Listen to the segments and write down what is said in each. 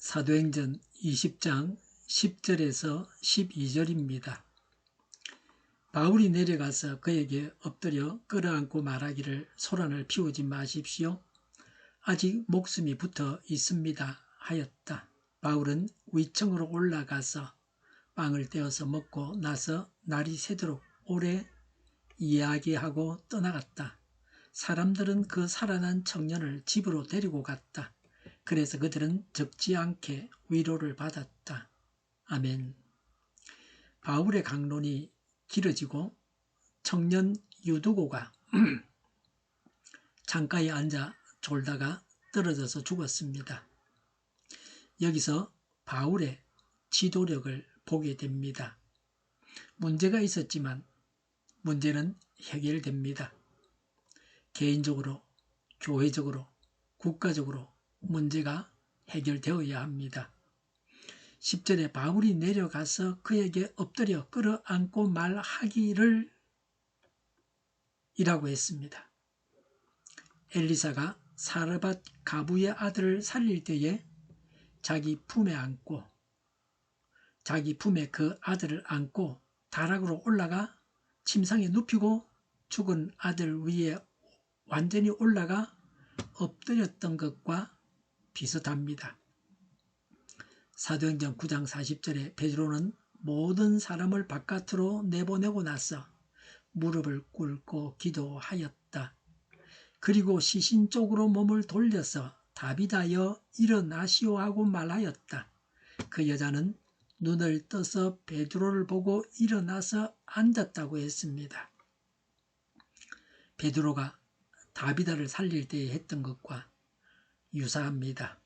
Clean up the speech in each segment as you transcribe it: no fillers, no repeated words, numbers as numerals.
사도행전 20장 10절에서 12절입니다. 바울이 내려가서 그에게 엎드려 끌어안고 말하기를 소란을 피우지 마십시오. 아직 목숨이 붙어 있습니다 하였다. 바울은 위층으로 올라가서 빵을 떼어서 먹고 나서 날이 새도록 오래 이야기하고 떠나갔다. 사람들은 그 살아난 청년을 집으로 데리고 갔다. 그래서 그들은 적지 않게 위로를 받았다. 아멘. 바울의 강론이 길어지고 청년 유두고가 창가에 앉아 졸다가 떨어져서 죽었습니다. 여기서 바울의 지도력을 보게 됩니다. 문제가 있었지만 문제는 해결됩니다. 개인적으로, 교회적으로, 국가적으로 문제가 해결되어야 합니다. 10절에 바울이 내려가서 그에게 엎드려 끌어안고 말하기를 이라고 했습니다. 엘리사가 사르밧 가부의 아들을 살릴 때에 자기 품에 그 아들을 안고 다락으로 올라가 침상에 눕히고 죽은 아들 위에 완전히 올라가 엎드렸던 것과 비슷합니다. 사도행전 9장 40절에 베드로는 모든 사람을 바깥으로 내보내고 나서 무릎을 꿇고 기도하였다. 그리고 시신 쪽으로 몸을 돌려서 다비다여 일어나시오 하고 말하였다. 그 여자는 눈을 떠서 베드로를 보고 일어나서 앉았다고 했습니다. 베드로가 다비다를 살릴 때 했던 것과 유사합니다.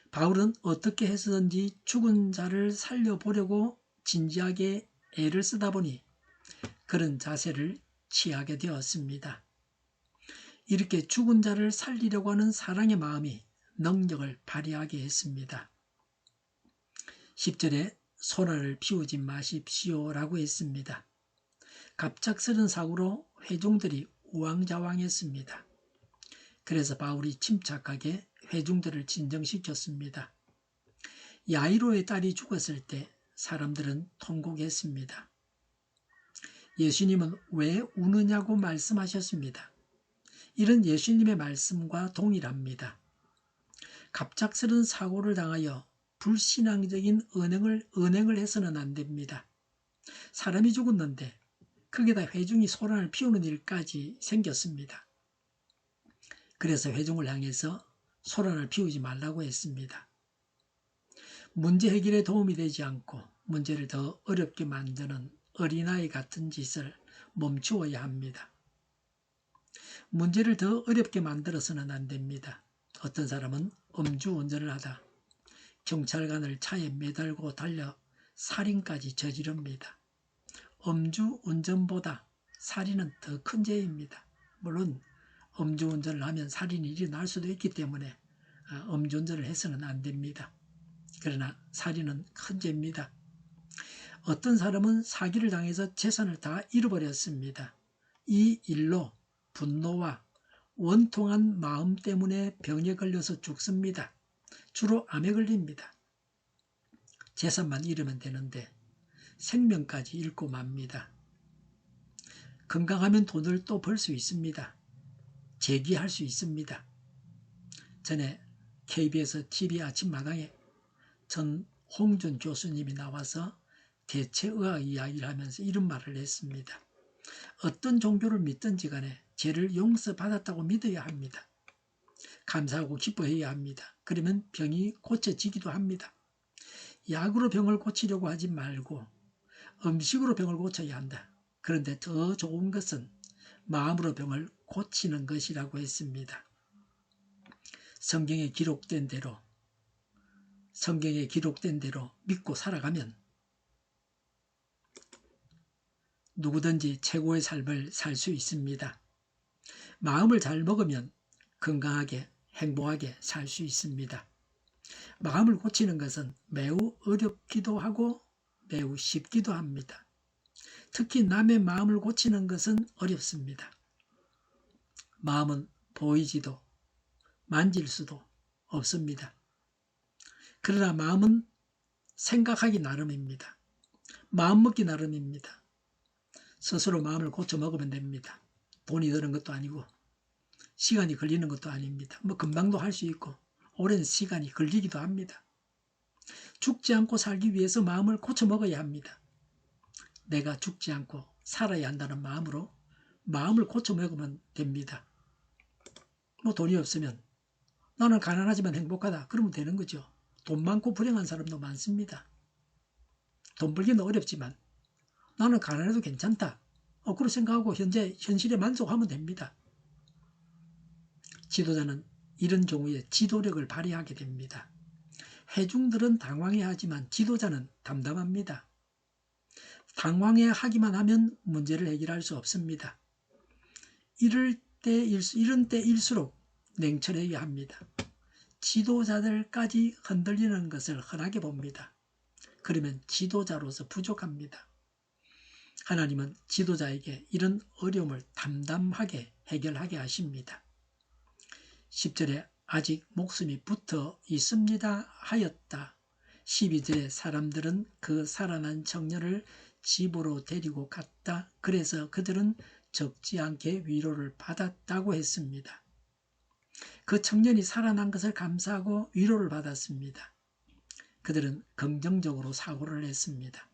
바울은 어떻게 해서든지 죽은 자를 살려보려고 진지하게 애를 쓰다 보니 그런 자세를 취하게 되었습니다. 이렇게 죽은 자를 살리려고 하는 사랑의 마음이 능력을 발휘하게 했습니다. 10절에 소란을 피우지 마십시오라고 했습니다. 갑작스런 사고로 회중들이 우왕좌왕했습니다. 그래서 바울이 침착하게 회중들을 진정시켰습니다. 야이로의 딸이 죽었을 때 사람들은 통곡했습니다. 예수님은 왜 우느냐고 말씀하셨습니다. 이런 예수님의 말씀과 동일합니다. 갑작스런 사고를 당하여 불신앙적인 언행을 해서는 안 됩니다. 사람이 죽었는데 거기다 회중이 소란을 피우는 일까지 생겼습니다. 그래서 회중을 향해서 소란을 피우지 말라고 했습니다. 문제 해결에 도움이 되지 않고 문제를 더 어렵게 만드는 어린아이 같은 짓을 멈추어야 합니다. 문제를 더 어렵게 만들어서는 안 됩니다. 어떤 사람은 음주운전을 하다 경찰관을 차에 매달고 달려 살인까지 저지릅니다. 음주운전보다 살인은 더 큰 죄입니다. 물론 음주운전을 하면 살인이 일어날 수도 있기 때문에 음주운전을 해서는 안 됩니다. 그러나 살인은 큰 죄입니다. 어떤 사람은 사기를 당해서 재산을 다 잃어버렸습니다. 이 일로 분노와 원통한 마음 때문에 병에 걸려서 죽습니다. 주로 암에 걸립니다. 재산만 잃으면 되는데 생명까지 잃고 맙니다. 건강하면 돈을 또 벌 수 있습니다. 재기할 수 있습니다. 전에 KBS TV 아침마당에 전홍준 교수님이 나와서 대체의학 이야기를 하면서 이런 말을 했습니다. 어떤 종교를 믿든지 간에 죄를 용서받았다고 믿어야 합니다. 감사하고 기뻐해야 합니다. 그러면 병이 고쳐지기도 합니다. 약으로 병을 고치려고 하지 말고 음식으로 병을 고쳐야 한다. 그런데 더 좋은 것은 마음으로 병을 고치는 것이라고 했습니다. 성경에 기록된 대로 믿고 살아가면 누구든지 최고의 삶을 살 수 있습니다. 마음을 잘 먹으면 건강하게 행복하게 살 수 있습니다. 마음을 고치는 것은 매우 어렵기도 하고 매우 쉽기도 합니다. 특히 남의 마음을 고치는 것은 어렵습니다. 마음은 보이지도 만질 수도 없습니다. 그러나 마음은 생각하기 나름입니다. 마음먹기 나름입니다. 스스로 마음을 고쳐 먹으면 됩니다. 돈이 드는 것도 아니고 시간이 걸리는 것도 아닙니다. 뭐 금방도 할 수 있고 오랜 시간이 걸리기도 합니다. 죽지 않고 살기 위해서 마음을 고쳐 먹어야 합니다. 내가 죽지 않고 살아야 한다는 마음으로 마음을 고쳐 먹으면 됩니다. 뭐 돈이 없으면 나는 가난하지만 행복하다 그러면 되는 거죠. 돈 많고 불행한 사람도 많습니다. 돈 벌기는 어렵지만 나는 가난해도 괜찮다. 그렇게 생각하고 현실에 만족하면 됩니다. 지도자는 이런 경우에 지도력을 발휘하게 됩니다. 회중들은 당황해하지만 지도자는 담담합니다. 당황해하기만 하면 문제를 해결할 수 없습니다. 이런 때일수록 냉철해야 합니다. 지도자들까지 흔들리는 것을 흔하게 봅니다. 그러면 지도자로서 부족합니다. 하나님은 지도자에게 이런 어려움을 담담하게 해결하게 하십니다. 10절에 아직 목숨이 붙어 있습니다 하였다. 12절에 사람들은 그 살아난 청년을 집으로 데리고 갔다. 그래서 그들은 적지 않게 위로를 받았다고 했습니다. 그 청년이 살아난 것을 감사하고 위로를 받았습니다. 그들은 긍정적으로 사고를 했습니다.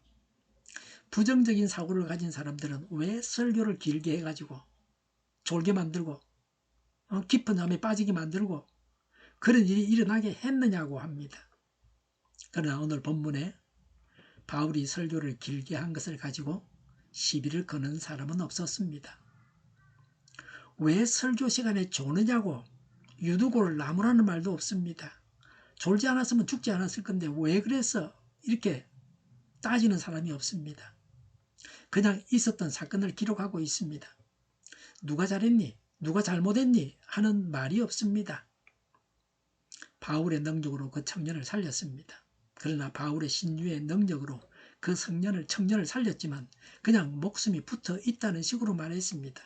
부정적인 사고를 가진 사람들은 왜 설교를 길게 해가지고 졸게 만들고 깊은 잠에 빠지게 만들고 그런 일이 일어나게 했느냐고 합니다. 그러나 오늘 본문에 바울이 설교를 길게 한 것을 가지고 시비를 거는 사람은 없었습니다. 왜 설교 시간에 조느냐고 유두고를 나무라는 말도 없습니다. 졸지 않았으면 죽지 않았을 건데 왜 그랬어? 이렇게 따지는 사람이 없습니다. 그냥 있었던 사건을 기록하고 있습니다. 누가 잘했니? 누가 잘못했니? 하는 말이 없습니다. 바울의 능력으로 그 청년을 살렸습니다. 그러나 바울의 신유의 능력으로 그 청년을 살렸지만 그냥 목숨이 붙어 있다는 식으로 말했습니다.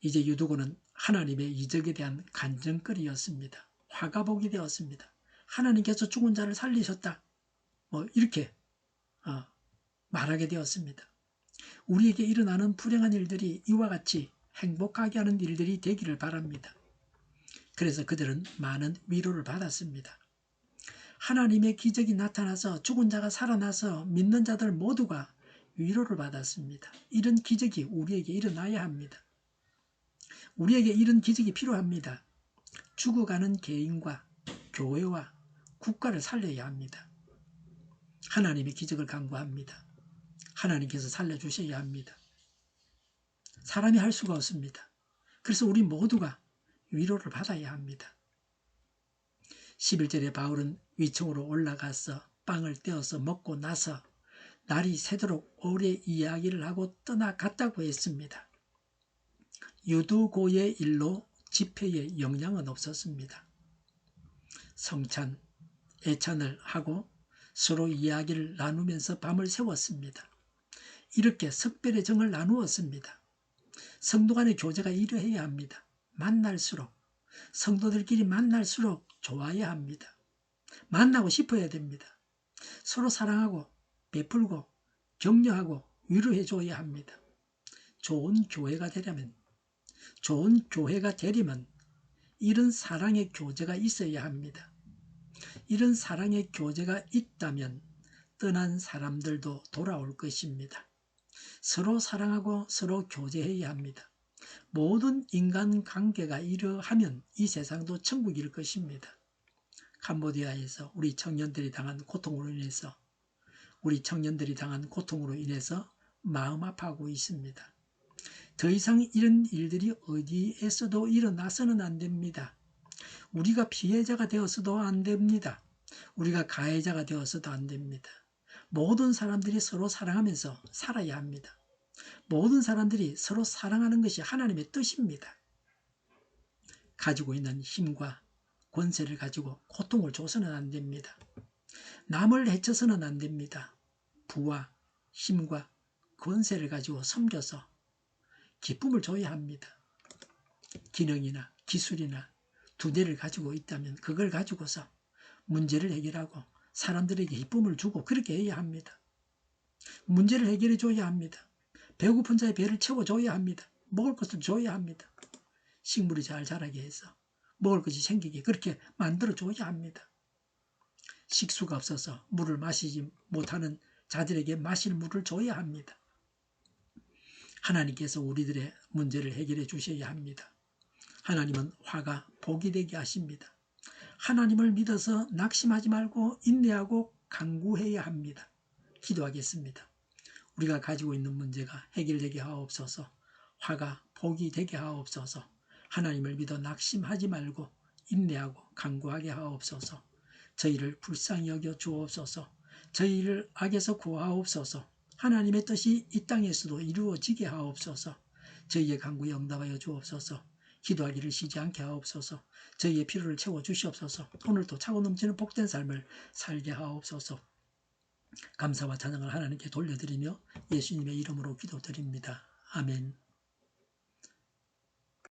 이제 유두고는 하나님의 이적에 대한 간증거리였습니다. 화가복이 되었습니다. 하나님께서 죽은 자를 살리셨다. 이렇게 말하게 되었습니다. 우리에게 일어나는 불행한 일들이 이와 같이 행복하게 하는 일들이 되기를 바랍니다. 그래서 그들은 많은 위로를 받았습니다. 하나님의 기적이 나타나서 죽은 자가 살아나서 믿는 자들 모두가 위로를 받았습니다. 이런 기적이 우리에게 일어나야 합니다. 우리에게 이런 기적이 필요합니다. 죽어가는 개인과 교회와 국가를 살려야 합니다. 하나님의 기적을 간구합니다. 하나님께서 살려주셔야 합니다. 사람이 할 수가 없습니다. 그래서 우리 모두가 위로를 받아야 합니다. 11절에 바울은 위층으로 올라가서 빵을 떼어서 먹고 나서 날이 새도록 오래 이야기를 하고 떠나갔다고 했습니다. 유두고의 일로 집회에 영향은 없었습니다. 성찬, 애찬을 하고 서로 이야기를 나누면서 밤을 새웠습니다. 이렇게 석별의 정을 나누었습니다. 성도 간의 교제가 이러해야 합니다. 만날수록 성도들끼리 만날수록 좋아야 합니다. 만나고 싶어야 됩니다. 서로 사랑하고 베풀고 격려하고 위로해 줘야 합니다. 좋은 교회가 되려면 이런 사랑의 교제가 있어야 합니다. 이런 사랑의 교제가 있다면 떠난 사람들도 돌아올 것입니다. 서로 사랑하고 서로 교제해야 합니다. 모든 인간관계가 이러하면 이 세상도 천국일 것입니다. 캄보디아에서 우리 청년들이 당한 고통으로 인해서 마음 아파하고 있습니다. 더 이상 이런 일들이 어디에서도 일어나서는 안 됩니다. 우리가 피해자가 되어서도 안 됩니다. 우리가 가해자가 되어서도 안 됩니다. 모든 사람들이 서로 사랑하면서 살아야 합니다. 모든 사람들이 서로 사랑하는 것이 하나님의 뜻입니다. 가지고 있는 힘과 권세를 가지고 고통을 줘서는 안 됩니다. 남을 해쳐서는 안 됩니다. 부와 힘과 권세를 가지고 섬겨서 기쁨을 줘야 합니다. 기능이나 기술이나 두뇌를 가지고 있다면 그걸 가지고서 문제를 해결하고 사람들에게 기쁨을 주고 그렇게 해야 합니다. 문제를 해결해 줘야 합니다. 배고픈 자의 배를 채워줘야 합니다. 먹을 것을 줘야 합니다. 식물이 잘 자라게 해서 먹을 것이 생기게 그렇게 만들어줘야 합니다. 식수가 없어서 물을 마시지 못하는 자들에게 마실 물을 줘야 합니다. 하나님께서 우리들의 문제를 해결해 주셔야 합니다. 하나님은 화가 복이 되게 하십니다. 하나님을 믿어서 낙심하지 말고 인내하고 간구해야 합니다. 기도하겠습니다. 우리가 가지고 있는 문제가 해결되게 하옵소서. 화가 복이 되게 하옵소서. 하나님을 믿어 낙심하지 말고 인내하고 간구하게 하옵소서. 저희를 불쌍히 여겨 주옵소서. 저희를 악에서 구하옵소서. 하나님의 뜻이 이 땅에서도 이루어지게 하옵소서. 저희의 간구에 응답하여 주옵소서. 기도하기를 쉬지 않게 하옵소서. 저희의 필요를 채워 주시옵소서. 오늘도 차고 넘치는 복된 삶을 살게 하옵소서. 감사와 찬양을 하나님께 돌려드리며 예수님의 이름으로 기도드립니다. 아멘.